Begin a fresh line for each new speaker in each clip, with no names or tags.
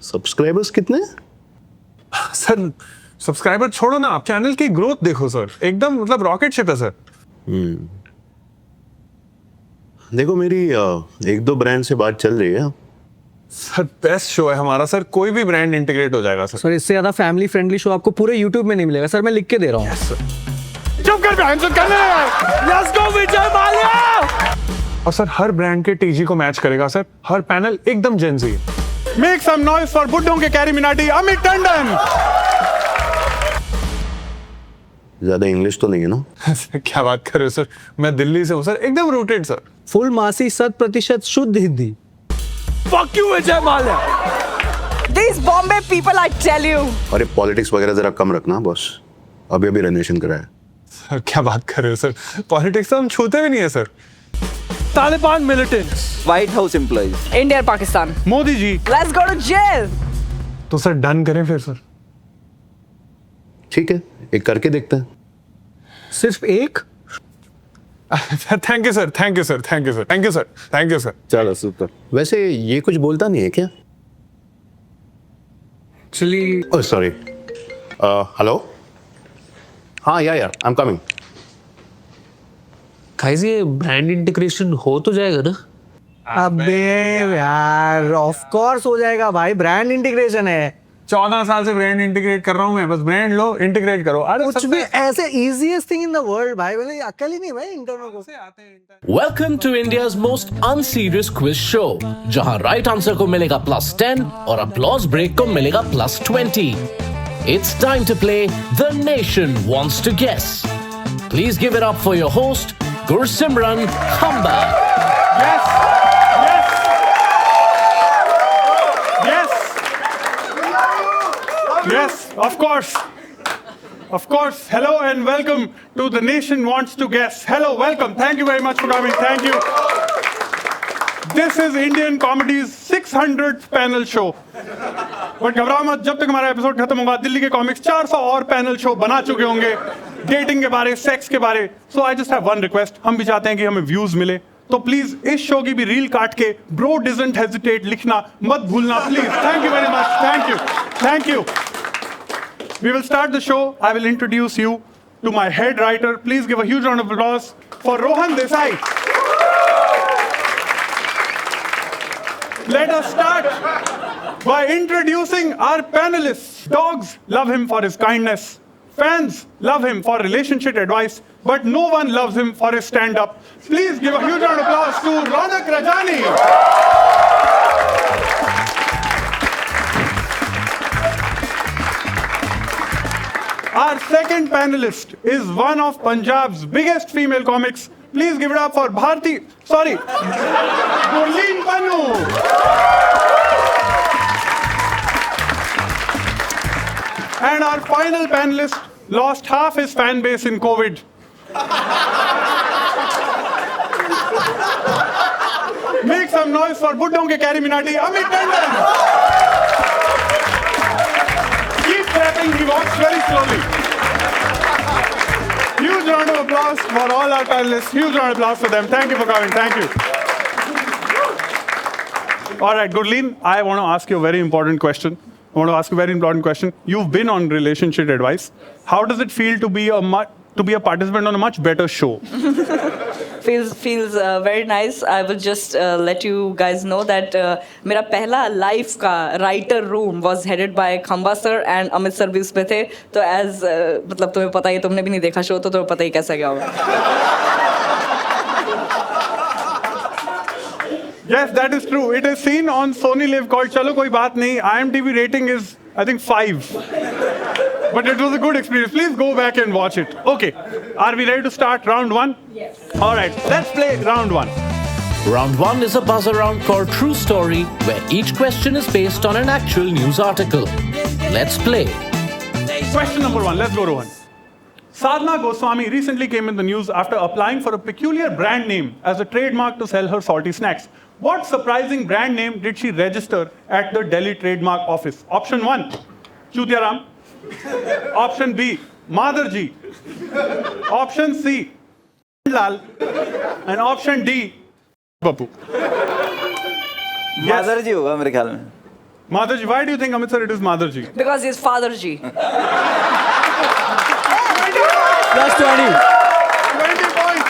Subscribers कितने?
Sir subscriber छोड़ो ना, आप चैनल की ग्रोथ देखो सर, एकदम मतलब रॉकेट शिप है सर।
देखो मेरी एक दो ब्रांड से बात चल रही है।
सर बेस्ट शो है हमारा सर, कोई भी ब्रांड इंटीग्रेट हो जाएगा सर।
सर इससे ज्यादा फैमिली फ्रेंडली शो आपको पूरे YouTube में नहीं मिलेगा सर, मैं लिख के दे रहा हूँ।
चुप कर बहन चोद, करने दे। Let's go Vijay Mallya. और सर हर ब्रांड के टीजी को मैच करेगा सर, हर पैनल एकदम Gen Z. Make some noise for बुड्ढों के कैरी मिनाटी अमित टंडन।
ज्यादा इंग्लिश तो नहीं है ना?
क्या बात कर रहे हो सर, मैं दिल्ली से हूँ सर, एकदम रूटेड सर।
फुल मासी 100% शुद्ध Hindi.
Fuck you Vijay Mallya.
These Bombay people, I tell you.
अरे पॉलिटिक्स वगैरह जरा कम रखना बॉस, अभी अभी रेनोवेशन कराया।
सर क्या बात कर रहे हो सर, पॉलिटिक्स तो हम छूते भी नहीं है sir.
Taliban militants,
white house employees,
India and Pakistan.
Modi ji.
Let's go to jail.
तो सर डन करें फिर सर।
ठीक है, एक करके देखते हैं।
सिर्फ एक?
Thank you sir, thank you sir, thank you sir, thank you sir, thank you sir.
चलो सुपर। वैसे ये कुछ बोलता नहीं है क्या?
Actually
oh sorry. हेलो। हाँ यार आई एम कमिंग।
गाइस ये ब्रांड इंटीग्रेशन हो तो जाएगा ना?
अबे यार ऑफ कोर्स हो जाएगा भाई, ब्रांड इंटीग्रेशन है।
14 साल से ब्रांड इंटीग्रेट कर रहा हूँ मैं, बस ब्रांड लो इंटीग्रेट करो। अरे
कुछ भी ऐसे easiest thing in the world भाई, मतलब अकल ही नहीं भाई इंटरनल को।
Welcome to India's most unserious quiz show, जहां राइट आंसर को मिलेगा +10 और अपलॉज ब्रेक को मिलेगा +20। It's time to play the nation wants to guess. Please give it up for your host Gursimran Khamba.
Yes. Yes, of course. Of course. Hello and welcome to The Nation Wants to Guess. Hello, welcome. Thank you very much for coming. Thank you. This is Indian Comedy's 600th panel show. But घबराओ मत, जब तक हमारा episode खत्म होगा दिल्ली के comics 400 और panel show बना चुके होंगे, डेटिंग के बारे, सेक्स के बारे। So I just have one request, हम भी चाहते हैं कि हमें व्यूज मिले, तो प्लीज इस शो की भी रील काट के ब्रो डजंट हेजिटेट लिखना मत भूलना please. Thank you very much. Thank you, thank you. We will start the show. I will introduce you to my head writer. Please give a huge round of applause for Rohan Desai. Let us start by introducing our panelists. Dogs love him for his kindness. Fans love him for relationship advice, but no one loves him for his stand-up. Please give a huge round of applause to Ronak Rajani. Our second panelist is one of Punjab's biggest female comics. Please give it up for Gurleen Pannu. And our final panelist lost half his fan base in COVID. Make some noise for Buddhon ke Carry Minati, Amit Tandon. Keep clapping, he walks very slowly. Huge round of applause for all our panelists. Huge round of applause for them. Thank you for coming. Thank you. All right, Gurleen, I want to ask you a very important question. You've been on relationship advice. How does it feel to be a participant on a much better show?
Feels very nice. I will just let you guys know that मेरा पहला live का writer room was headed by खंबा sir and Amit sir भी उसमें थे. तो as मतलब तुम्हें पता ही, तुमने भी नहीं देखा show तो तुम्हें पता ही कैसा क्या होगा.
Yes, that is true. It is seen on Sony Live called Chalo Koi Baat Nahi. IMDb rating is, I think, 5. But it was a good experience. Please go back and watch it. Okay. Are we ready to start round one?
Yes.
All right. Let's play round one.
Round 1 is a buzz around called True Story, where each question is based on an actual news article. Let's play.
Question number 1. Let's go, Rohan. Sadhana Goswami recently came in the news after applying for a peculiar brand name as a trademark to sell her salty snacks. What surprising brand name did she register at the Delhi Trademark Office? Option 1, Chutiaram. Option B, Madarji. Option C, Lal. And option D, Bapu.
मादर जी होगा मेरे ख्याल में.
Madharji. Why do you think, Amit sir, it is Madharji?
Because he's Father Ji.
+20.
20 points.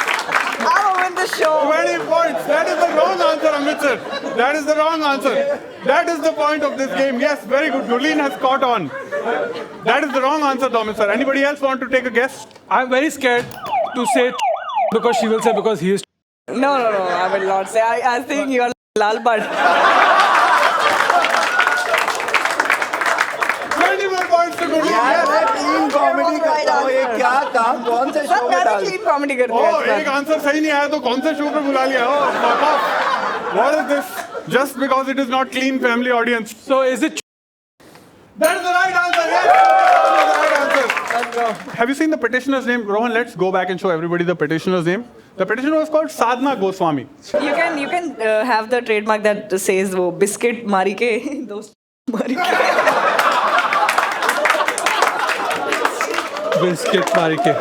I'll win the show.
20 points. That is the wrong answer, Amit sir. That is the wrong answer. That is the point of this game. Yes, very good. Gurleen has caught on. That is the wrong answer, though, Amit sir. Anybody else want to take a guess?
I'm very scared to say because she will say because he is.
No, I will not say. I think you are Lal Bhatt.
20 more points to Gurleen.
यार
Yes.
मैं clean comedy करता हूँ ये क्या काम कौन से show
sir
में
मैं
डाल
भी क्लीन कॉमेडी करती हूँ
Oh, एक आंसर सही नहीं आया तो कौन से शो पे बुला लिया? Oh, fuck off. What is this? Just because it is not clean family audience.
So is it?
That is the right answer. Yes. That is the right answer. Have you seen the petitioner's name? Rohan, let's go back and show everybody the petitioner's name. The petitioner was called Sadhna Goswami.
You can have the trademark that says वो biscuit मारी के दोस्त मारी के.
Biscuit Marike.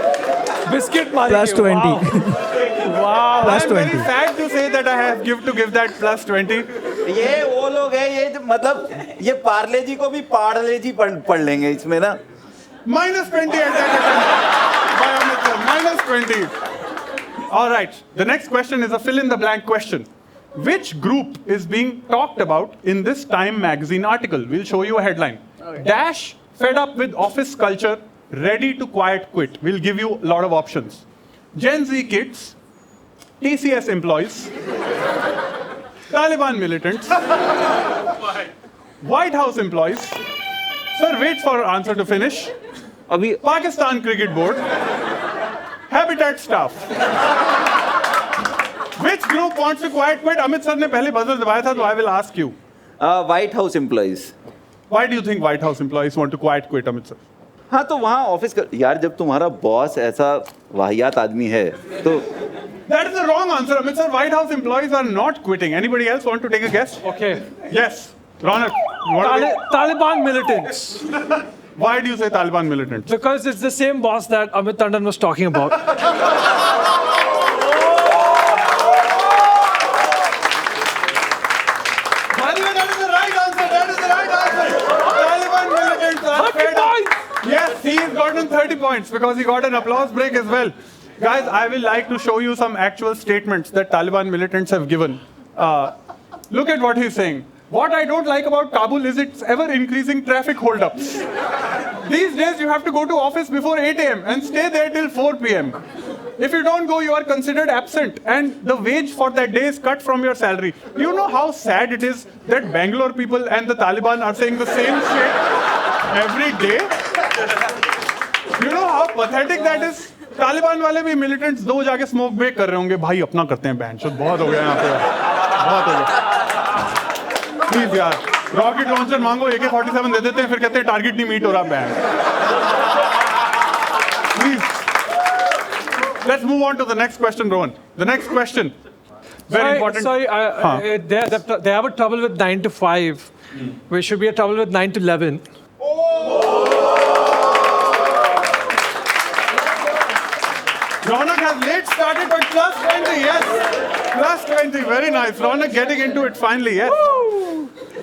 Biscuit Marike.
+20.
Wow.
I'm very
+20.
sad to say that I have to give that +20.
ये वो लोग हैं ये जो मतलब ये पार्ले जी को भी पार्ले जी पढ़ लेंगे इसमें ना
-20 at that attempt by Amit sir. -20. All right. The next question is a fill in the blank question. Which group is being talked about in this Time magazine article? We'll show you a headline. Dash fed up with office culture, ready to quiet quit. We'll give you a lot of options. Gen Z kids, TCS employees, Taliban militants, White House employees. Sir, wait for our answer to finish.
अभी
Pakistan Cricket Board, Habitat staff. Which group wants to quiet quit? Amit sir ने पहले buzzer दबाया था, तो I will ask you.
White house employees
Why do you think White House employees want to quiet quit, Amit sir?
हाँ तो वहाँ office यार जब तुम्हारा बॉस ऐसा वाहियात आदमी है तो
That is the wrong answer, Amit sir. White House employees are not quitting. Anybody else want to take a guess?
Okay.
Yes. Ronak, you want to
Taliban militants.
why do you say Taliban militants?
Because it's the same boss that Amit Tandon was talking about.
By the way, that is the right answer. That is the right answer. Taliban militants are
30
fed up.
points!
Yes, he has gotten 30 points because he got an applause break as well. Guys, I will like to show you some actual statements that Taliban militants have given. Look at what he's saying. What I don't like about Kabul is its ever increasing traffic holdups. These days you have to go to office before 8 a.m. and stay there till 4 p.m. If you don't go, you are considered absent and the wage for that day is cut from your salary. Do you know how sad it is that Bangalore people and the Taliban are saying the same shit every day? You know how pathetic that is? Taliban वाले भी militants दो जाके smoke break कर रहे होंगे भाई अपना करते हैं बैन बहुत हो गया यहाँ पे बहुत हो गया प्लीज यार रॉकेट लॉन्चर मांगो AK-47 दे देते हैं फिर कहते हैं टारगेट नहीं मीट हो रहा ban please let's move on to the next question Rohan the next question very important
Sorry, they have a trouble with 9 to 5. We should be a trouble with 9 to 11.
Ronak has late started, but +20, yes. +20, very nice. Ronak getting into it finally, yes.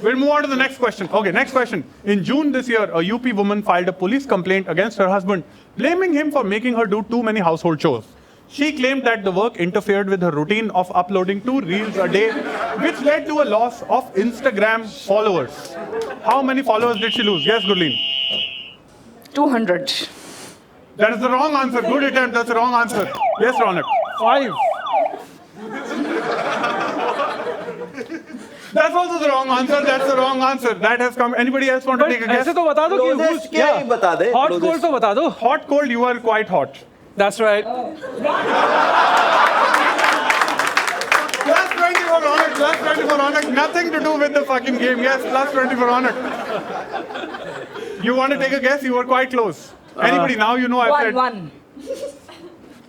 We'll move on to the next question. Okay, next question. In June this year, a UP woman filed a police complaint against her husband, blaming him for making her do too many household chores. She claimed that the work interfered with her routine of uploading 2 reels a day, which led to a loss of Instagram followers. How many followers did she lose? Yes, Gurleen.
200.
That is the wrong answer. Good attempt. That's the wrong answer. Yes, Ronak.
5.
That's also the wrong answer. That's the wrong answer. That has come. Anybody else want to take a guess?
ऐसे तो बता दो कि
Closest क्या ही बता दे
hot
closest.
cold तो बता दो.
Hot, cold, you are quite hot.
That's right.
+20 for Ronak. +20 for Ronak. Nothing to do with the fucking game. Yes, +20 for Ronak. You want to take a guess? You were quite close. Anybody? Now you know I've said.
1.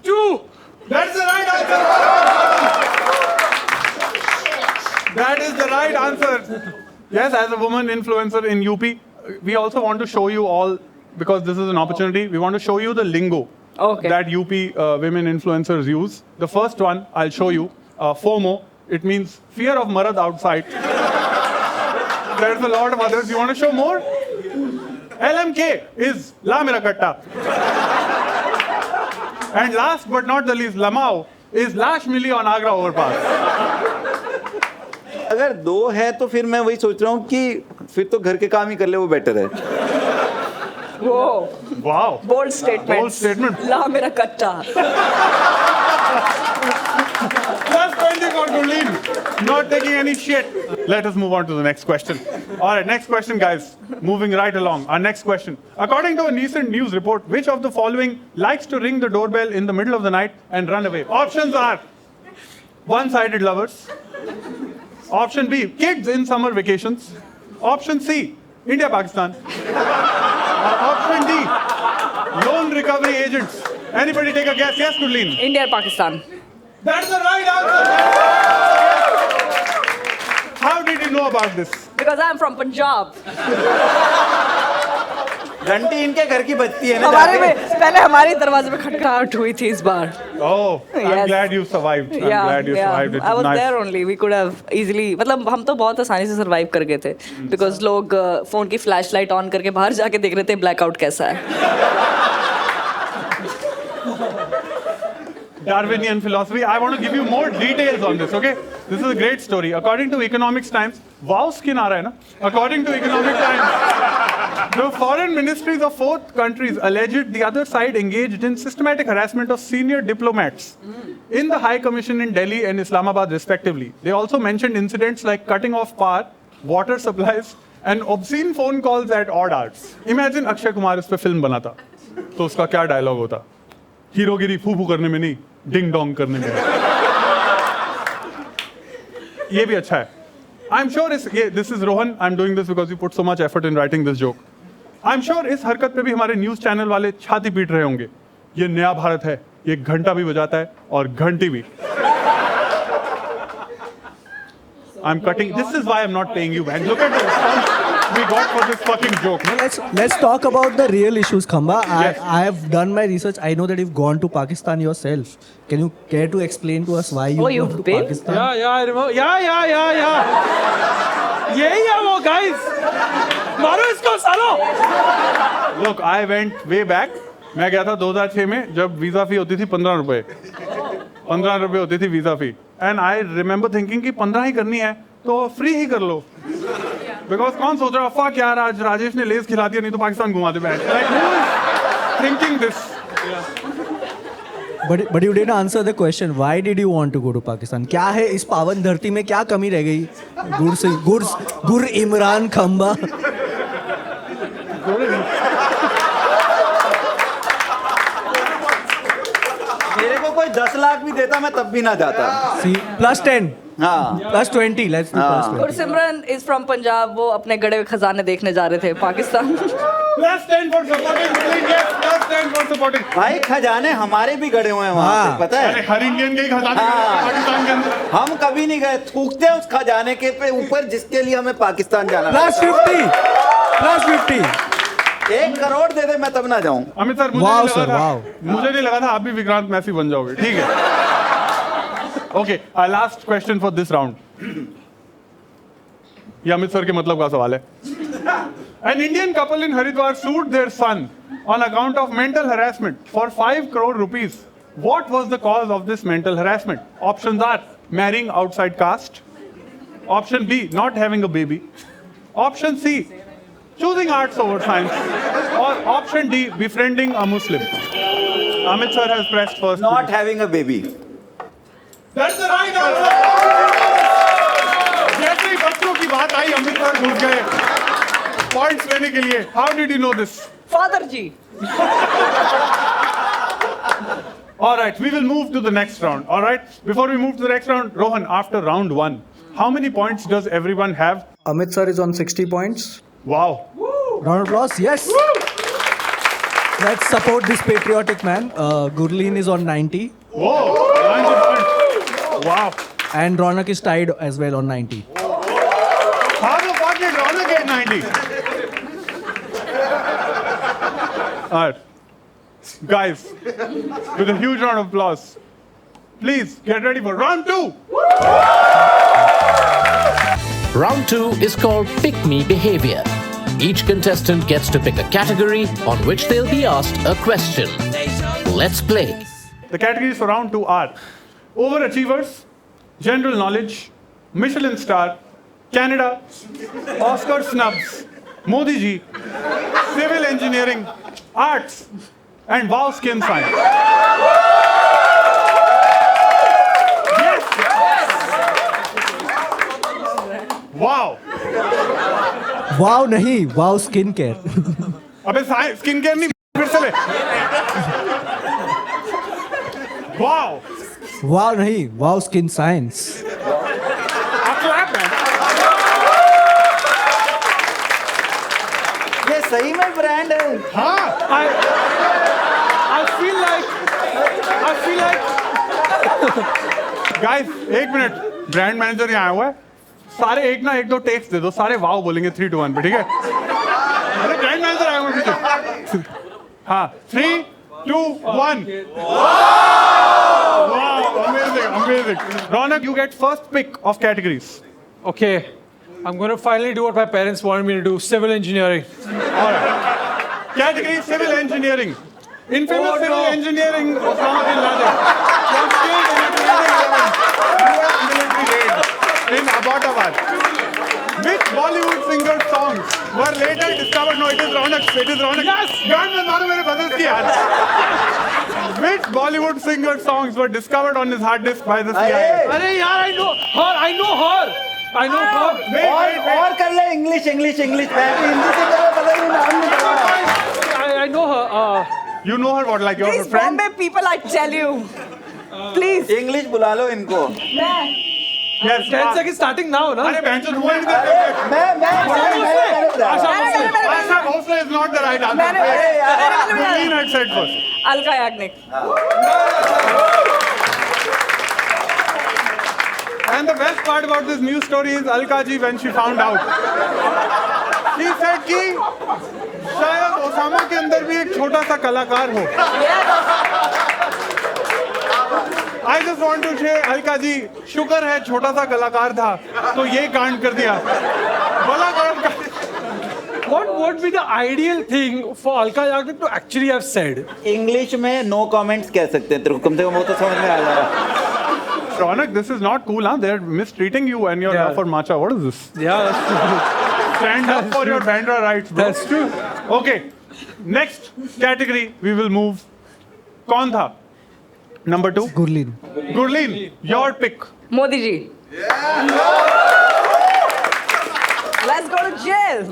2.
That's the right answer. That is the right answer. Yes, as a woman influencer in UP, we also want to show you all, because this is an opportunity, we want to show you the lingo
Okay.
that UP women influencers use. The first one, I'll show you, FOMO. It means fear of marad outside. there's a lot of others. You want to show more? LMK is La Mera Katta. And last but not the least, Lamau is Lash Mili on Agra Overpass.
अगर दो है तो फिर मैं वही सोच रहा हूँ कि फिर तो घर के काम ही कर ले, वो बेटर है.
Whoa.
Wow.
Bold statement.
Bold statement.
La mera katta.
Plus 20 for Gurleen. Not taking any shit. Let us move on to the next question. All right, next question, guys. Moving right along. Our next question. According to a recent news report, which of the following likes to ring the doorbell in the middle of the night and run away? Options are one-sided lovers. Option B, kids in summer vacations. Option C, India, Pakistan. Option D, loan recovery agents. Anybody take a guess? Yes, Gurleen.
India, Pakistan.
That's the right answer. How did you know about this?
Because I'm from Punjab.
घंटी इनके घर की बजती है ना
हमारे
जाके.
में पहले हमारे दरवाजे पे खटखटाहट हुई थी इस बार.
Oh, I'm
Yes.
glad you survived. I'm glad you survived. It's
I was
nice.
there only. We could have easily. मतलब हम तो बहुत आसानी से survive कर गए थे. Because लोग फोन की flashlight on करके बाहर जाके देख रहे थे blackout कैसा है.
Darwinian philosophy. I want to give you more details on this, okay? This is a great story. According to Economics Times, wow skin aa raha hai na? According to Economic Times, the foreign ministries of 4 countries alleged the other side engaged in systematic harassment of senior diplomats in the High Commission in Delhi and Islamabad respectively. They also mentioned incidents like cutting off power, water supplies, and obscene phone calls at odd hours. Imagine Akshay Kumar इस पे film बनाता, तो उसका क्या dialogue होता? हीरोगिरी फूफू करने में नहीं, डिंग डोंग करने में. ये भी अच्छा है. I'm sure this is Rohan. I'm doing this because you put so much effort in writing this joke. I'm sure इस हरकत पे भी हमारे न्यूज चैनल वाले छाती पीट रहे होंगे. ये नया भारत है, ये घंटा भी बजाता है और घंटी भी. I'm cutting. This is why I'm not paying you, man. Look at the response we got for this fucking joke.
Let's talk about the real issues, Khamba.
Yes.
I have done my research. I know that you've gone to Pakistan yourself. Can you care to explain to us why you
Oh,
went
you've
to
been?
Pakistan?
Yeah, I remember. Yeah. यही है वो guys. मारो इसको सालो.
Look, I went way back. मैं गया था 2006 में जब वीजा फी होती थी 15 रुपए. 15 रुपए होती थी visa fee. And I remember thinking कि 15 ही करनी है तो फ्री ही कर लो. Because कौन सोच रहा फक यार आज राजेश ने लेस खिला दिया नहीं तो पाकिस्तान घुमा दे बैठ. Like who is thinking this?
But you didn't answer the question. Why did you want to go to Pakistan? क्या है इस पावन धरती में क्या कमी रह गई? गुर इमरान खंबा.
मेरे को कोई 10 लाख भी देता मैं तब भी ना जाता.
See, +10.
हाँ.
+20. Let's do +20.
Gursimran is from Punjab. वो अपने गड़े हुए खजाने देखने जा रहे थे Pakistan.
+10 for supporting. Yes, +10 for supporting.
भाई खजाने हमारे भी गड़े हुए हैं वहाँ पे, पता
अरे
है.
हर इंडियन के ही खजाने
हाँ.
पाकिस्तान के अंदर.
हम कभी नहीं गए, थूकते हैं उस खजाने के पे ऊपर जिसके लिए हमें पाकिस्तान जाना.
+50. +50.
1 करोड़ दे दे मैं तब ना जाऊं.
अमित सर मुझे नहीं लगा था आप भी विक्रांत मैसी बन जाओगे. ठीक है. Okay, our last question for this round. ये अमित सर के मतलब का सवाल है. An Indian couple in Haridwar sued their son on account of mental harassment for 5 crore rupees. What was the cause of this mental harassment? Options are marrying outside caste. Option B, not having a baby. Option C, choosing arts over science. Or option D, befriending a Muslim. Amit sir has pressed first.
Not having a baby.
That's the right answer. जैसे ही बच्चों की बात आई Amit sir घुस गए points लेने के लिए. How did you know this?
Father ji.
All right, we will move to the next round. All right, before we move to the next round, Rohan, after round 1, how many points does everyone have?
Amit sir is on 60 points.
Wow.
Round of applause. Yes. Let's support this patriotic man. Gurleen is on 90.
Whoa, 90 points. Wow.
And Ronak is tied as well on 90.
How the fuck did Ronak get 90? All right. Guys, with a huge round of applause, please get ready for round 2.
Round 2 is called Pick Me Behavior. Each contestant gets to pick a category on which they'll be asked a question. Let's play.
The categories for round 2 are overachievers, general knowledge, Michelin star, Canada, Oscar snubs, Modi ji, civil engineering, arts, and wow skin science. Yes. Wow.
वाव नहीं, वाव skin care.
अबे skin care नहीं, फिर से ले. Wow.
वाव नहीं, वाव skin science.
ये सही में ब्रांड है.
I feel like guys, एक मिनट, ब्रांड मैनेजर यहाँ आया हुआ है. सारे एक ना एक दो टेक्स दे दो, सारे वाव बोलेंगे 3, 2, 1 पे, ठीक है? अरे ब्रांड मैनेजर आया हुआ है पीछे. हाँ, 3, 2, 1. Wow, amazing. Ronak, you get first pick of categories.
Okay, I'm going to finally do what my parents wanted me to do, civil engineering.
All right. Category civil engineering. Infamous civil engineering Osama bin Laden was killed in a training event. US military raid in Abbottabad. Which Bollywood singer songs were later discovered? No, it is Ronak. Yes! God, मैं मारो मेरे बदल की यार. Which Bollywood singer songs were discovered on his hard disk by the CIA?
अरे यार, I know her.
और कर ले इंग्लिश. मैं भी हिंदी से पता नहीं नाम नहीं पता.
I know her.
You know her what? Like your
Please,
friend?
Bombay people, I tell you. Please.
English बुला लो इनको.
Yes.
10 seconds starting now, na?
अरे बेंचन हुआ नहीं था.
मैं
Asha Bhosle is not the right answer. Gurleen had said first.
Alka Yagnik.
And the best part about this news story is Alka ji, when she found out, she said कि शायद Osama के अंदर भी एक छोटा सा कलाकार हो. I just want to say, Alka ji, शुक्र है छोटा सा कलाकार था तो ये कांड कर दिया. बड़ा कांड कर.
What would be the ideal thing for Alka Yagnik to actually have said?
English में नो कमेंट्स कह सकते हैं. तेरे को कम से कम वो तो समझ में आ जाएगा.
Ronak, this is not cool, huh? They're mistreating you and your love for matcha. What is this?
Yeah, that's true.
Stand up for your Bandra rights, bro.
That's true.
Okay, next category we will move. कौन था? Number 2.
Gurleen.
Gurleen, your pick.
Modi ji. Let's go to jail.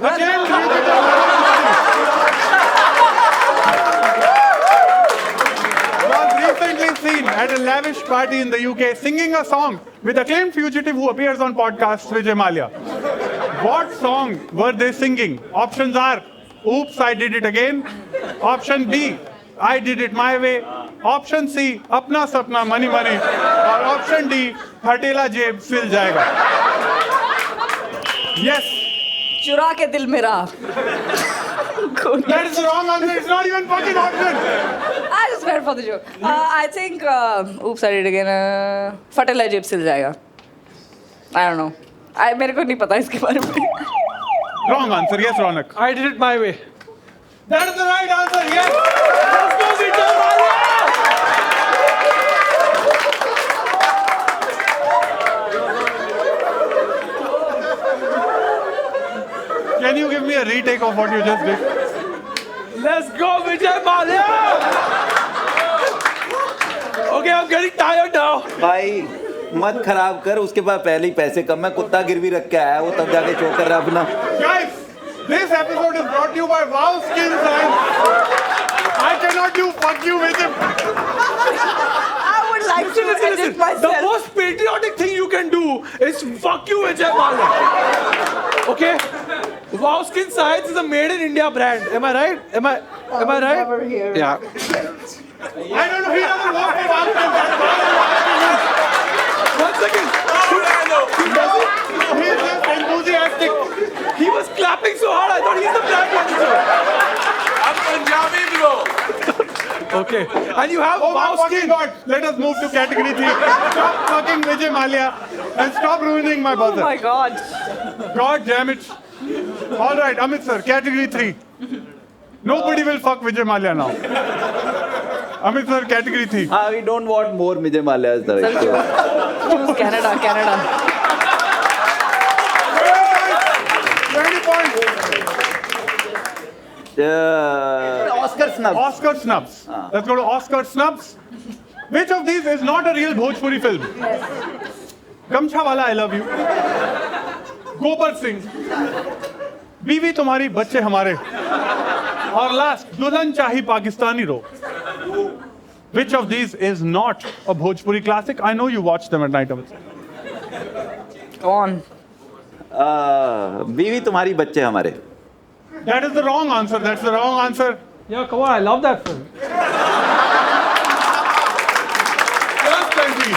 Was recently seen at a lavish party in the UK singing a song with acclaimed fugitive who appears on podcast Vijay Mallya. What song were they singing? Options are Oops, I Did It Again. Option B, I Did It My Way. Option C, Apna Sapna Money Money. Or option D, Hatela Jeb Sil Jayega. Yes.
चुरा के दिल मेरा.
That is the wrong answer. It's not even fucking option.
I just went for the joke. I think, oops, I did it again. फटेला जेब सिल जाएगा. I don't know. मेरे को नहीं पता इसके बारे में.
Wrong answer. Yes, Ronak.
I did it my way.
That is the right answer. Yes.
Let's go, Vijay Mallya!
Can you give me a retake of what you just did?
Let's go, Vijay Mallya! Okay, I'm getting tired now.
भाई मत खराब कर. उसके पास पहले ही पैसे कम है. कुत्ता गिरवी रख के आया वो तब जाके चोक कर रहा अपना.
Guys, this episode is brought to you by Wow Skin Science. I cannot do fuck you with him.
I would like to edit
The
myself.
most patriotic thing you can do is fuck you, Vijay Mallya. Okay? Wow Skin Science is a made in India brand. Am I right? Am I right?
Over here.
Yeah.
I don't know. He doesn't work for Wow Skin Science.
1 second.
He's just enthusiastic.
He was clapping so hard, I thought he's the brand manager.
I'm Punjabi, bro.
Okay. And you have
Oh my
Wow
fucking
Skin.
god. Let us move to category 3. Stop fucking Vijay Mallya and stop ruining my
Oh
buzzer.
my god.
God damn it. All right, Amit sir, category 3. Nobody will fuck Vijay Mallya now. Amit sir, category 3.
We don't want more Vijay Mallya.
Choose Canada, Canada.
20 points.
Oscar snub.
Oscar snubs. Let's go to Oscar snubs. Which of these is not a real Bhojpuri film? Gamcha Wala, I Love You. Gobar Singh. बीवी तुम्हारी बच्चे हमारे. Or last, दुल्हन चाही पाकिस्तानी रो. Which of these is not a Bhojpuri classic? I know you watch them at night.
Go on.
बीवी तुम्हारी बच्चे हमारे.
That is the wrong answer. That's the wrong answer.
Yeah, come on, I love that film.
First country.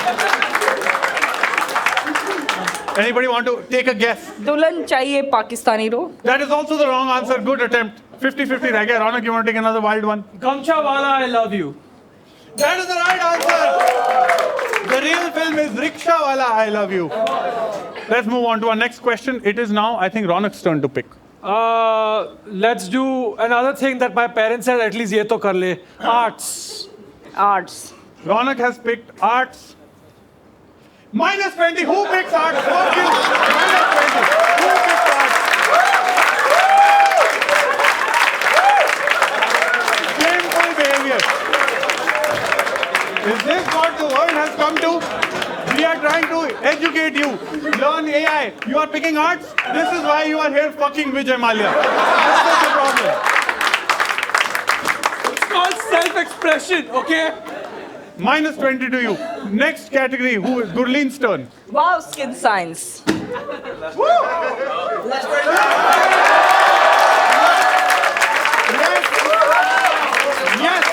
Anybody want to take a guess?
दुल्हन चाहिए पाकिस्तानी रो.
That is also the wrong answer. Good attempt. 50-50 रह गया. Ronak, you want to take another wild one?
Gamcha Wala, I love you.
That is the right answer. The real film is Rickshaw Wala, I Love You. Let's move on to our next question. It is now, I think, Ronak's turn to pick.
Let's do another thing that my parents said, at least ye to kar le. Arts.
Arts.
Ronak has picked arts. Minus 20. Who picks arts? Fuck you. Minus 20. Who picks arts? Shameful behavior. Is this what the world has come to? We are trying to educate you. Learn AI. You are picking arts? This is why you are here fucking Vijay Mallya. That's the problem.
It's called self-expression, okay?
Minus 20 to you. Next category. Who is Gurleen's turn?
Wow, skin science.
Yes.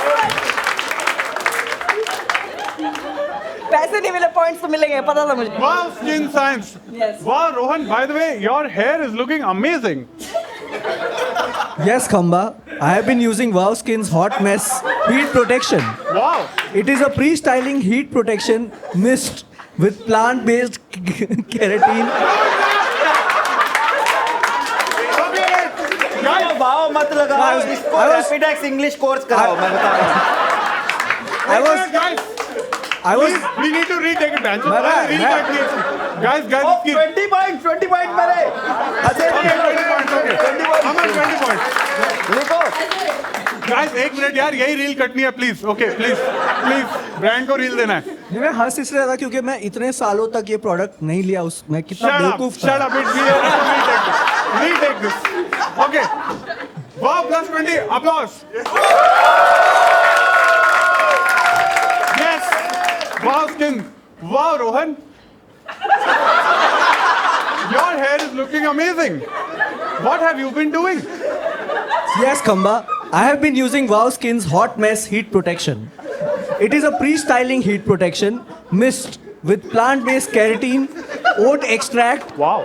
पैसे नहीं मिले, points तो मिलेंगे, पता था मुझे.
Wow, skin science.
Yes.
Wow, Rohan, by the way, your hair is looking amazing.
Yes, Khamba. I have been using Wow Skin's Hot Mess Heat Protection.
Wow.
It is a pre-styling heat protection mist with plant-based keratin.
Guys,
भाव मत लगाओ.
I was-
इसको
I was-
Rapidex English course कराओ. मैं बता रहा हूँ.
guys,
I was
we need to retake it, man.
Guys,
Guys,
Oh, 20 points. 20 points मेरे. अच्छा,
20 points, okay.
20 points.
Aman, 20 points.
लिखो.
Guys, एक मिनट यार, यही रील कटनी है, please. Okay, please, please. Brand को रील देना है.
मैं हंस इस रहा था क्योंकि मैं इतने सालों तक ये प्रोडक्ट नहीं लिया. उस मैं कितना बेवकूफ था.
Shut up. It's retake this. Okay. Wow, plus 20. Applause. Yes. Wow, skin. Wow, Rohan. Your hair is looking amazing. What have you been doing?
Yes, Khamba. I have been using Wow Skin's Hot Mess Heat Protection. It is a pre-styling heat protection mist with plant-based keratin, oat extract,
Wow.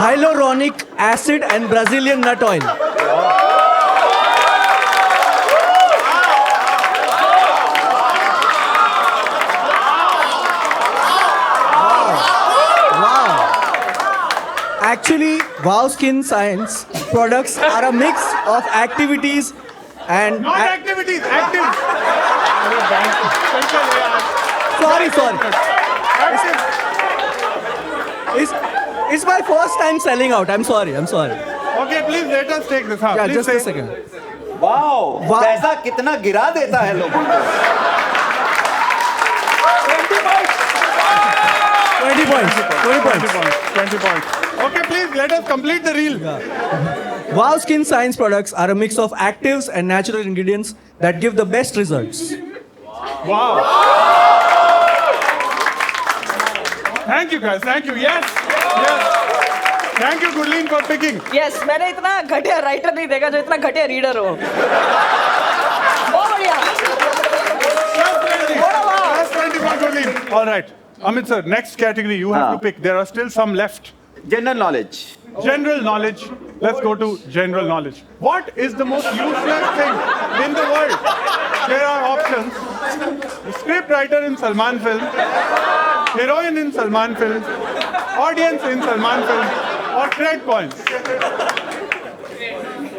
hyaluronic acid, and Brazilian nut oil. Actually, Wow Skin Science products are a mix of activities and
Not activities, active.
sorry.
Active.
It's my first time selling out. I'm sorry.
Okay, please let us take this.
Yeah,
Please
just
say.
a second.
Wow.
वाह.
पैसा कितना गिरा देता है लोगों को.
20 points.
20 points. Okay, please let us complete the reel.
Wow Skin Science products are a mix of actives and natural ingredients that give the best results.
Wow. Thank you guys. Thank you. Yes. Thank you, Gurleen, for picking.
Yes, मैंने इतना घटिया writer नहीं देखा जो इतना घटिया reader हो. बहुत बढ़िया.
Plus 20 for Gurleen. All right. Amit sir, next category you have to pick. There are still some left.
General knowledge.
General knowledge. Let's go to general knowledge. What is the most useless thing in the world? There are options. The script writer in Salman film. heroine in Salman film, audience in Salman film, or cred coins?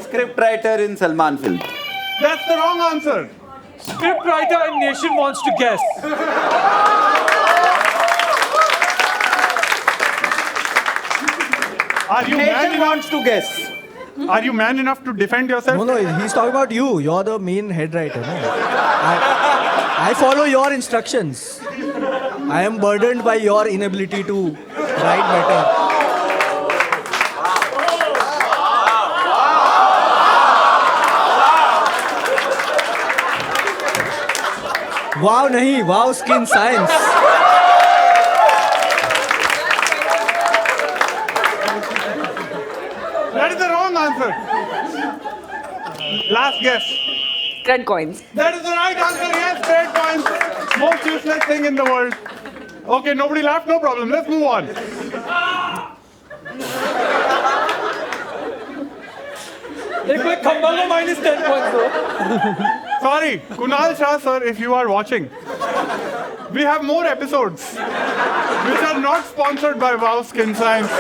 Script writer in Salman film.
That's the wrong answer.
Script writer and Nation wants to guess.
Are you man
Nation
enough?
wants to guess.
Are you man enough to defend yourself?
No, he's talking about you. You're the main head writer. No? I follow your instructions. I am burdened by your inability to write better. Wow, nahi. Wow, skin science.
That is the wrong answer. Last guess.
Cred coins.
That is the right answer. Yes, cred coins. Most useless thing in the world. Okay, nobody laughed. No problem. Let's move on.
एक कोई खंबा को -10 points दो.
Sorry, Kunal Shah sir, if you are watching, we have more episodes which are not sponsored by Wow Skin Science.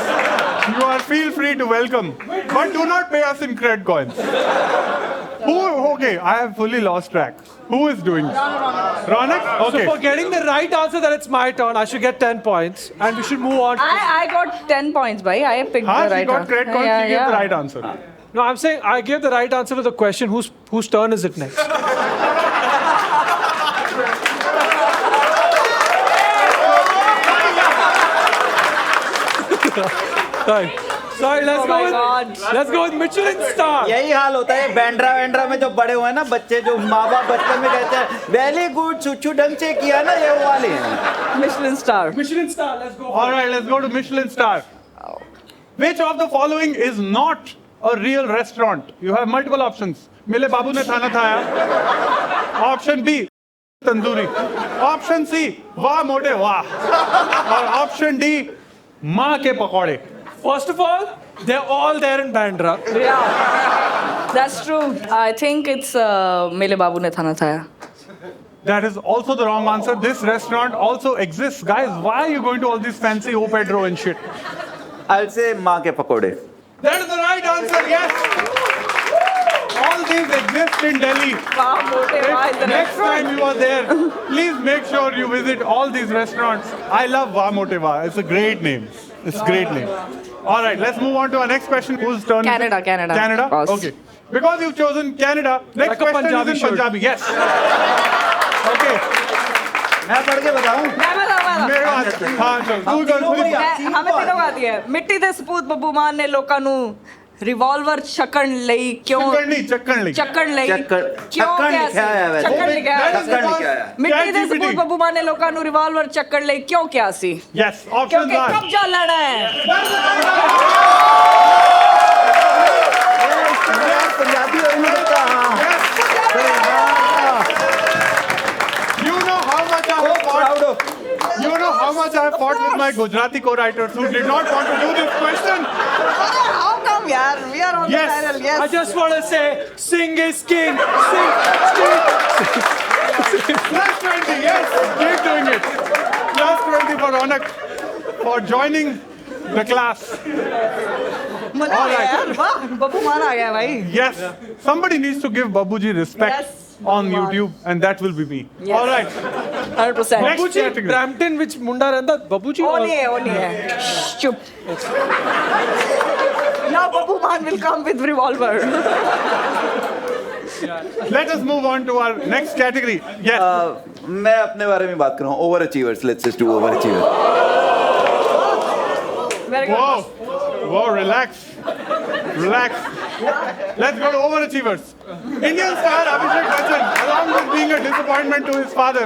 You are feel free to welcome, but do not pay us in cred coins. Who? Okay, I have fully lost track. Who is doing this? Ronak? Okay.
For getting the right answer, that it's my turn. I should get 10 points, and we should move on.
I got 10 points, bhai. I picked
Huh?
the
She
right
got
answer.
cred coins.
Yeah,
She gave the
yeah.
right answer.
No, I'm saying I gave the right answer to the question. Whose turn is it next? Sorry, let's
Oh
go
my
with
God.
let's go with Michelin star.
यही हाल होता है बैंड्रा वैंड्रा में जो बड़े हुए हैं ना बच्चे, जो माँ बाप बचपन में कहते हैं वेरी गुड चुच्चू ढंग से किया ना, ये वो वाले हैं.
Michelin star.
Michelin star. Let's go.
All right, let's go to Michelin star. Which of the following is not a real restaurant? You have multiple options. Mile babu ne khana khaya. Option B, tandoori. Option C, wah mote wah. Or option D, maa ke pakode.
First of all, they're all there in Bandra.
Yeah. That's true. I think it's Mele Babu ne thana thaya.
That is also the wrong answer. This restaurant also exists. Guys, why are you going to all these fancy O Pedro and shit?
I'll say माँ के पकोड़े.
That is the right answer, yes. All these exist in Delhi.
Wow, mote wah is the
Next
restaurant.
time you are there, please make sure you visit all these restaurants. I love Va Mote Va. It's a great name. It's a great name. All right, let's move on to our next question. Whose turn? is it?
Canada, Canada.
Canada?
Boss.
Okay. Because you've chosen Canada, next
Like a
question
Punjabi
is in
should.
Punjabi. Yes. Okay.
मैं पढ़ के बताऊं?
मेरे हाथ- हाँ, चल. तू कर, तू कर.
हमें तीनों को आती है मिट्टी ਦੇ ਸਪੂਤ ਬੱਬੂ ਮਾਨ ਨੇ ਲੋਕਾਂ ਨੂੰ ਰਿਵਾਲਵਰ ਛਕਣ ਲਈ ਕਿਉਂ
ਚੱਕਣ ਲਈ, ਚੱਕਣ ਲਈ.
ਚੱਕਣ ਲਈ
ਚੱਕਣ-
ਕਿਉਂ
ਚੱਕਣ
ਕਿਹਾ
ਲਿਖਿਆ ਹੋਇਆ ਵੈਸੇ।
ਚੱਕਣ ਲਿਖਿਆ
That
ਹੋਇਆ
is
ਚੱਕਣ
because
ਲਿਖਿਆ ਹੋਇਆ।
ਮਿੱਟੀ ਦੇ
ChatGPT.
ਸਪੂਤ ਬੱਬੂ ਮਾਨ ਨੇ ਲੋਕਾਂ ਨੂੰ ਰਿਵਾਲਵਰ ਚੱਕਣ ਲਈ ਕਿਉਂ ਕਿਹਾ ਸੀ
Yes, options
ਕਿਉਂਕਿ
are.
ਕਬਜ਼ਾ ਲੈਣਾ ਹੈ
पंजाबी और नहीं लगता, हाँ.
You know how much I have fought.
Proud of.
You know how much I have fought with my Gujarati co-writers who did not want to do this question.
how come yaar we are on
Yes.
the panel
I
yes
just want to say, sing is king. Sing.
Plus 20, yes, keep doing it. Plus 20 for Ronak for joining the class.
मजा आ गया
Alright.
यार वाह बब्बू मान आ गया भाई
Yes, somebody needs to give Babuji respect
Yes,
on
Babu Maan.
YouTube, and that will be me.
Yes.
All right.
100%
Next
Babuji,
category.
Brampton, which Munda Randa, Babuji?
वो
or-
नहीं है वो नहीं है Shh, चुप now बब्बू मान will come with revolver
Let us move on to our next category. Yes.
मैं अपने बारे में बात कर रहा हूँ. Over achievers. Let's just do over achievers.
very good
Whoa. Whoa, relax. Relax. Let's go to overachievers. Indian star Abhishek Bachchan, along with being a disappointment to his father,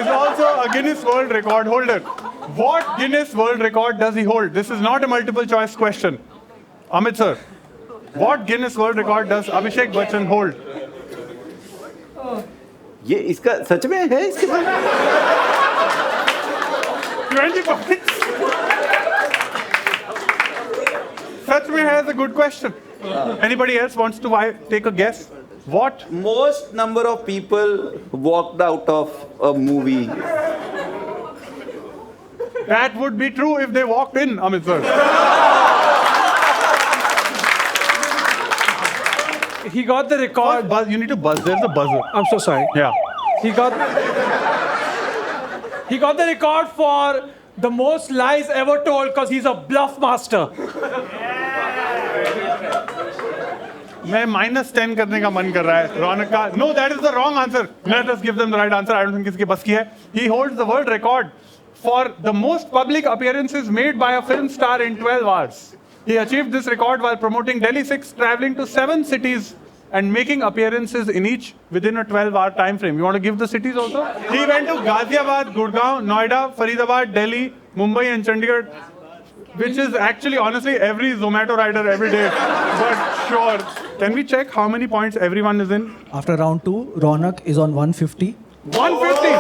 is also a Guinness World Record holder. What Guinness World Record does he hold? This is not a multiple choice question. Amit sir, what Guinness World Record does Abhishek Bachchan hold?
ये इसका सच में है इसके पास?
20 points. Such me has a good question. Anybody else wants to take a guess? What?
Most number of people walked out of a movie.
That would be true if they walked in, Amit sir.
He got the record.
Buzz, you need to buzz. There's a buzzer.
I'm so sorry.
Yeah.
He got the record for the most lies ever told because he's a bluff master.
मैं -10 करने का मन कर रहा है रौनक का. No, that is the wrong answer. Let us give them the right answer. I don't think किसी के बस की है. He holds the world record for the most public appearances made by a film star in 12 hours. He achieved this record while promoting Delhi 6, traveling to 7 cities and making appearances in each within a 12-hour time frame. You want to give the cities also? He went to Ghaziabad, Gurgaon, Noida, Faridabad, Delhi, Mumbai and Chandigarh, which is actually honestly every Zomato rider every day. But sure. Can we check how many points everyone is in?
After round 2, Ronak is on 150.
150.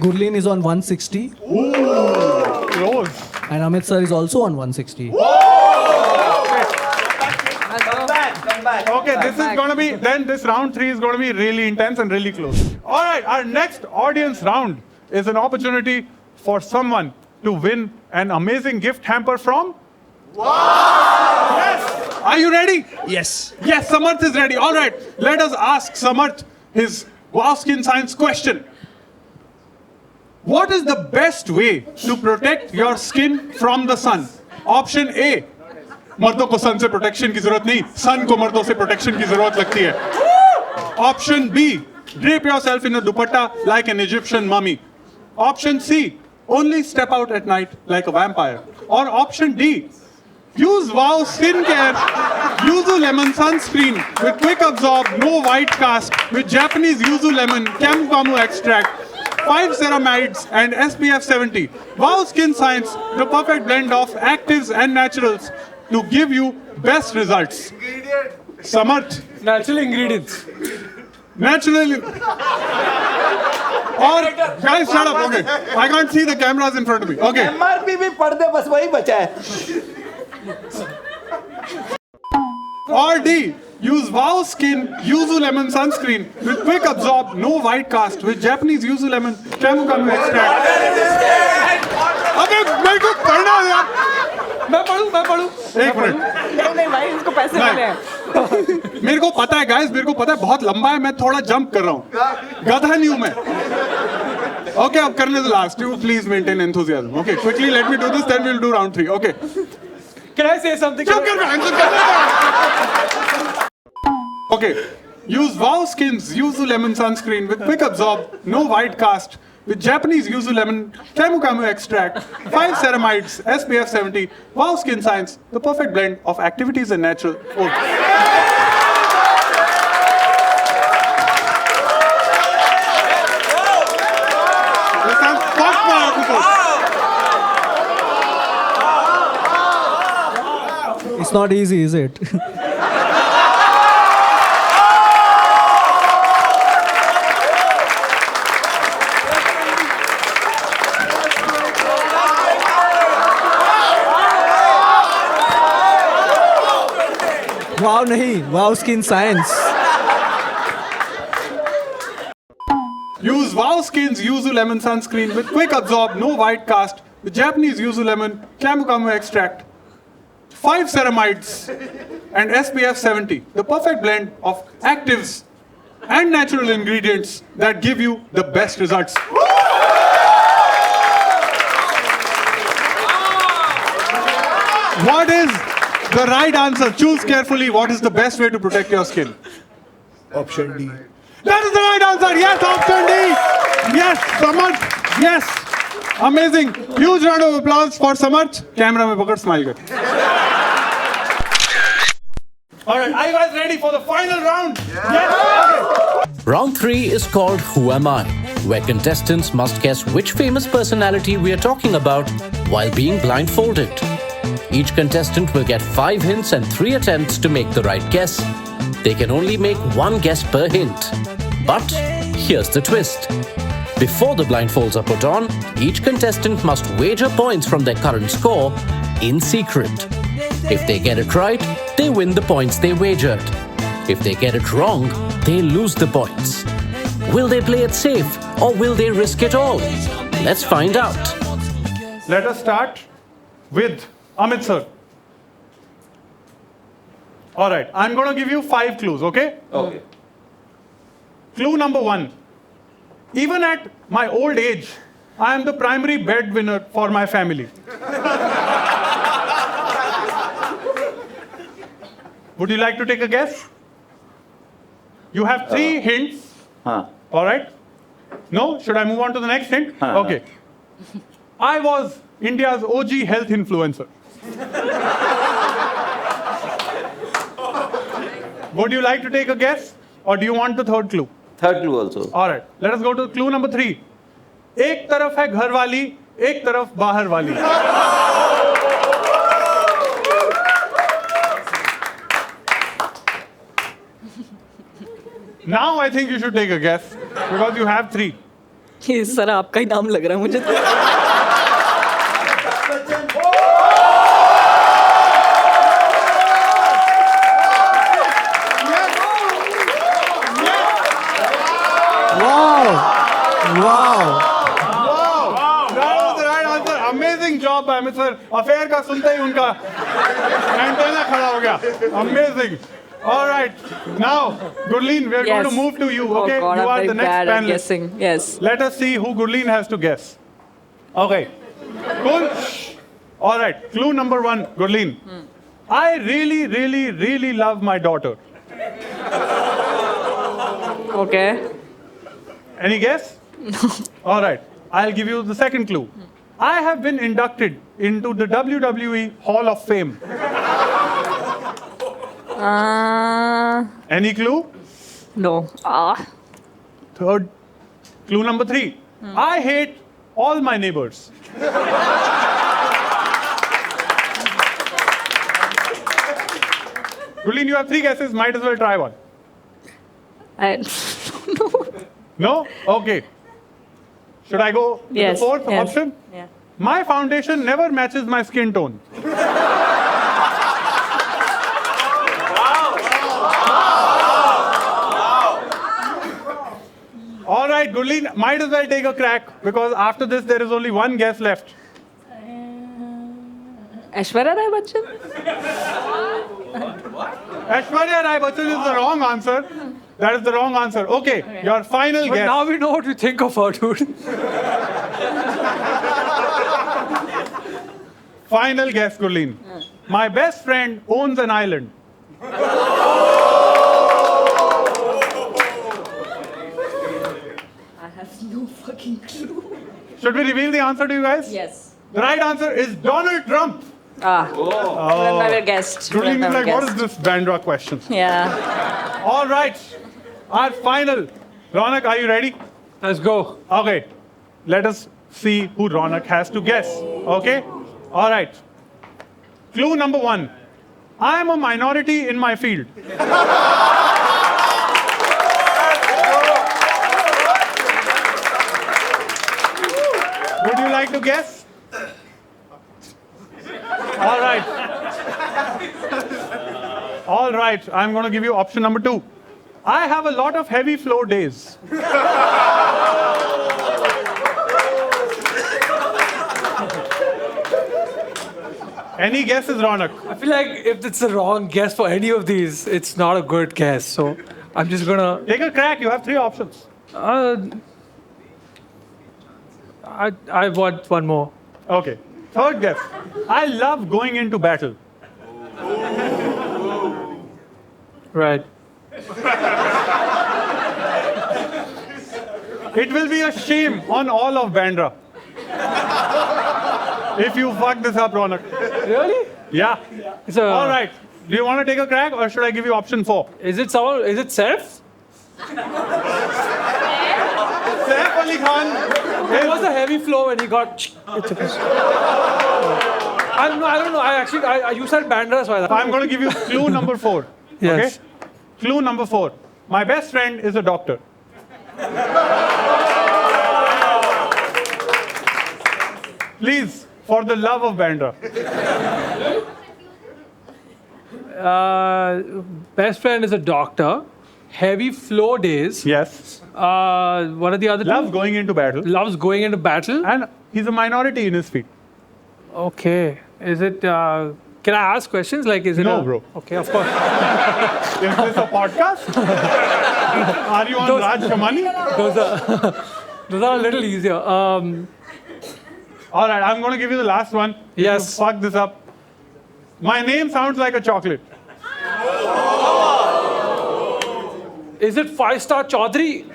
Gurleen is on 160.
Close.
And Amit sir is also on 160.
Come back.
Okay, this is going to be, then this round 3 is going to be really intense and really close. All right, our next audience round is an opportunity for someone to win an amazing gift hamper from... Yes! Are you ready?
Yes.
Yes, Samarth is ready. All right, let us ask Samarth his Wow Skin Science question. What is the best way to protect your skin from the sun? Option A, मर्दों को सन से protection की जरूरत नहीं, सन को मर्दों से protection की जरूरत लगती है. Option B, drape yourself in a dupatta like an Egyptian mummy. Option C, only step out at night like a vampire. Or option D, use Wow Skincare Yuzu Lemon Sunscreen with quick absorb, no white cast with Japanese Yuzu Lemon Camu Camu extract, 5 ceramides and SPF 70. Wow Skin Science, the perfect blend of actives and naturals to give you best results. Samarth,
Natural ingredients.
natural. Or guys, shut up. Okay, I can't see the cameras in front of me. Okay.
MRP भी पढ़ दे, बस वही बचा है.
Or D, use Wow Skin Yuzu Lemon Sunscreen with quick absorb, no white cast with Japanese Yuzu Lemon Camu Camu extract. अबे मेरे को पढ़ना है यार.
मैं पढ़ूं.
एक मिनट.
नहीं भाई, इसको पैसे मिले हैं.
मेरे को पता है गाइस, मेरे को पता है बहुत लंबा है, मैं थोड़ा जंप कर रहा हूँ. गधा नहीं हूँ मैं. Okay, अब करने दो last. You please maintain enthusiasm. Okay, quickly let me do this, then we'll do round 3. Okay.
Can I say something?
चुप कर आंसर कर. Okay. Use Wow Skin's Yuzu Lemon Sunscreen with quick absorb, no white cast with Japanese Yuzu Lemon Camu Camu extract, 5 ceramides, SPF 70. Wow Skin Science, the perfect blend of activities and natural. Oh. This has fucked my episode.
It's not easy, is it? Wow नहीं, Wow Skin Science.
Use Wow Skin's Yuzu Lemon Sunscreen with quick absorb, no white cast with Japanese Yuzu Lemon Camu Camu extract, 5 ceramides and SPF 70. The perfect blend of actives and natural ingredients that give you the best results. What is the right answer? Choose carefully. What is the best way to protect your skin?
Option D.
That is the right answer. Yes, option D. Yes, Samarth. Yes. Amazing. Huge round of applause for Samarth. Camera में पकड़ smile कर. All right, are you guys ready for the final round? Yes. Okay.
Round 3 is called Who Am I?, where contestants must guess which famous personality we are talking about while being blindfolded. Each contestant will get 5 hints and 3 attempts to make the right guess. They can only make 1 guess per hint. But here's the twist. Before the blindfolds are put on, each contestant must wager points from their current score in secret. If they get it right, they win the points they wagered. If they get it wrong, they lose the points. Will they play it safe or will they risk it all? Let's find out.
Let us start with Amit sir. All right, I'm going to give you 5 clues, okay?
Okay.
Clue number 1. Even at my old age, I am the primary breadwinner for my family. Would you like to take a guess? You have 3 hints.
हाँ.
All right? No? Should I move on to the next hint? Okay. I was India's OG health influencer. Would you like to take a guess? Or do you want the third clue?
Third clue also.
All right. Let us go to clue number 3. एक तरफ है घर वाली, एक तरफ बाहर वाली. Now I think you should take a guess because you have 3.
ये सर आपका ही नाम लग रहा है मुझे तो.
That was the right answer. Amazing job, Amit sir. Affair का सुनते ही उनका एंटेना खड़ा हो गया. Amazing. All right. Now, Gurleen, we are going to
Yes.
move to you. Okay,
Oh God,
you
I'm
are
very
the next
bad at
panelist.
guessing. Yes.
Let us see who Gurleen has to guess. Okay. Cool. All right. Clue number 1, Gurleen. I really, really, really love my daughter.
Okay.
Any guess? All right. I'll give you the second clue. I have been inducted into the WWE Hall of Fame. Any clue?
No.
Third. Clue number 3. I hate all my neighbors. Gurleen, you have 3 guesses. Might as well try one.
I no.
No? Okay. Should I go to
Yes,
the fourth
yes.
option?
Yeah.
My foundation never matches my skin tone. All right, Gurleen, might as well take a crack because after this there is only one guess left.
Aishwarya Rai Bachchan.
Aishwarya Rai Bachchan is the wrong answer. That is the wrong answer. Okay, your final
But
guess.
now we know what you think of her, dude.
Final guess, Gurleen. My best friend owns an island.
I have no fucking clue.
Should we reveal the answer to you guys?
Yes.
The right answer is Donald Trump.
Would have never guessed. Would have
Gurleen is
never
like, what is
guessed.
this Bandra question?
Yeah.
All right, our final. Ronak, are you ready?
Let's go.
Okay, let us see who Ronak has to guess. Okay? All right. Clue number 1. I am a minority in my field. Would you like to guess? All right. All right, I'm going to give you option number 2. I have a lot of heavy flow days. Any guesses, Ronak?
I feel like if it's the wrong guess for any of these, it's not a good guess. So I'm just gonna.
Take a crack. You have 3 options.
I want one more.
Okay. Third guess. I love going into battle.
Right.
It will be a shame on all of Bandra if you fuck this up, Ronak.
Really?
Yeah.
It's a,
All right. Do you want to take a crack or should I give you option 4?
Is it someone? Is it Saif?
Saif Ali Khan.
It was a heavy flow when he got. I don't know. You said Bandra, so I.
I'm going to give you clue number 4.
Yes.
Okay? Clue number 4. My best friend is a doctor. Please, for the love of Bandra.
Best friend is a doctor. Heavy flow days.
Yes.
What are the other
Loves
two?
going into battle.
Loves going into battle.
And he's a minority in his feet.
Okay. Is it? Can I ask questions? Like, is it?
No, bro.
Okay, of course.
Is this a podcast? Are you on Raj Shamani?
Those are a little easier.
All right, I'm going to give you the last one.
Yes.
You fuck this up. My name sounds like a chocolate.
Is it 5-star Chaudhary?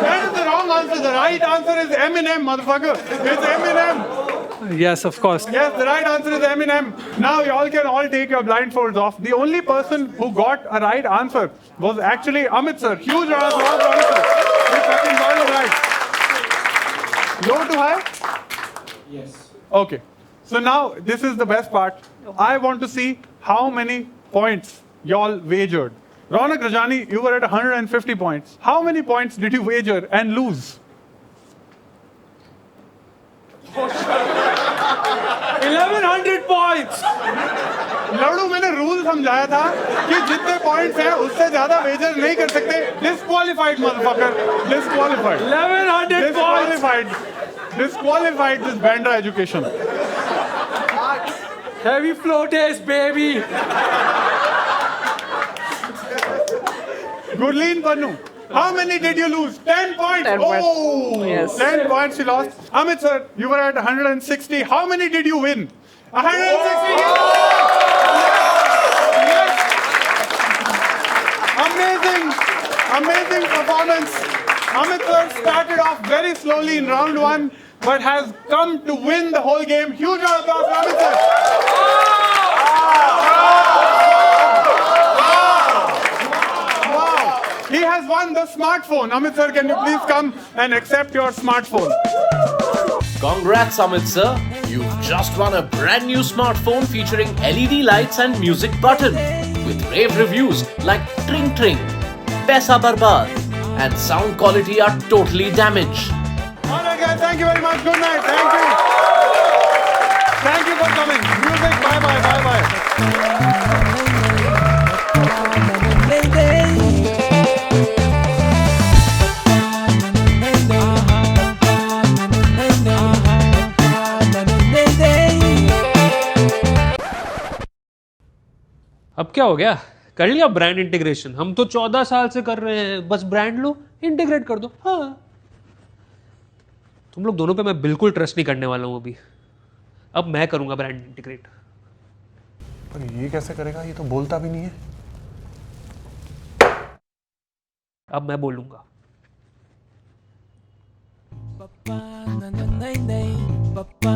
That is the wrong answer. The right answer is Eminem, motherfucker. It's Eminem.
Yes, of course.
Yes, the right answer is Eminem. Now y'all can all take your blindfolds off. The only person who got a right answer was actually Amit sir. Huge round of applause for Amit sir. He fucking got it right. Low to high? Yes. Okay. So now this is the best part. I want to see how many points y'all wagered. Ronak Rajani, you were at 150 points. How many points did you wager and lose?
1100 points.
Laddoo मैंने rule समझाया था कि जितने points हैं उससे ज्यादा Vaser नहीं कर सकते. Disqualified, motherfucker. Disqualified.
1100 points.
Disqualified this Bandra education.
Heavy flow days, baby.
Gurleen Pannu, how many did you lose? 10 points.
10 points.
Oh,
Yes.
10 points you lost. Amit sir, you were at 160. How many did you win? 160. Yes. Amazing performance. Amit sir started off very slowly in round 1, but has come to win the whole game. Huge round of applause for Amit sir. He has won the smartphone. Amit sir, can you please come and accept your smartphone?
Congrats, Amit sir. You've just won a brand new smartphone featuring LED lights and music button with rave reviews like Tring Tring, Paisa Barbad, and sound quality are totally damaged.
All right, guys. Thank you very much. Good night. Thank you. Thank you for coming. Music. Bye bye. Bye bye.
अब क्या हो गया? कर लिया brand integration. हम तो 14 साल से कर रहे हैं. बस ब्रांड लो, इंटीग्रेट कर दो. हाँ, तुम लोग दोनों पे मैं बिल्कुल ट्रस्ट नहीं करने वाला हूं अभी. अब मैं करूंगा ब्रांड इंटीग्रेट.
पर ये कैसे करेगा? ये तो बोलता भी नहीं है.
अब मैं बोलूंगा.
Papa,